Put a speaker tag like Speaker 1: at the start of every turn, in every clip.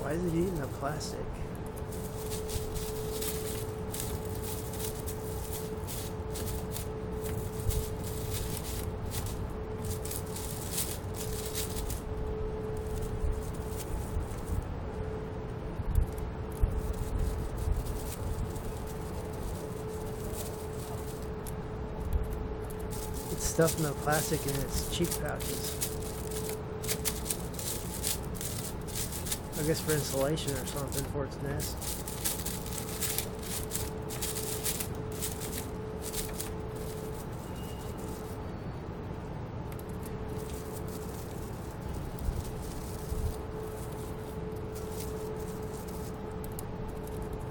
Speaker 1: Why is it eating the plastic? It's stuffing the plastic in its cheek pouches. I guess for insulation or something for its nest.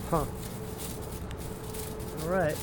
Speaker 1: Huh. Alright.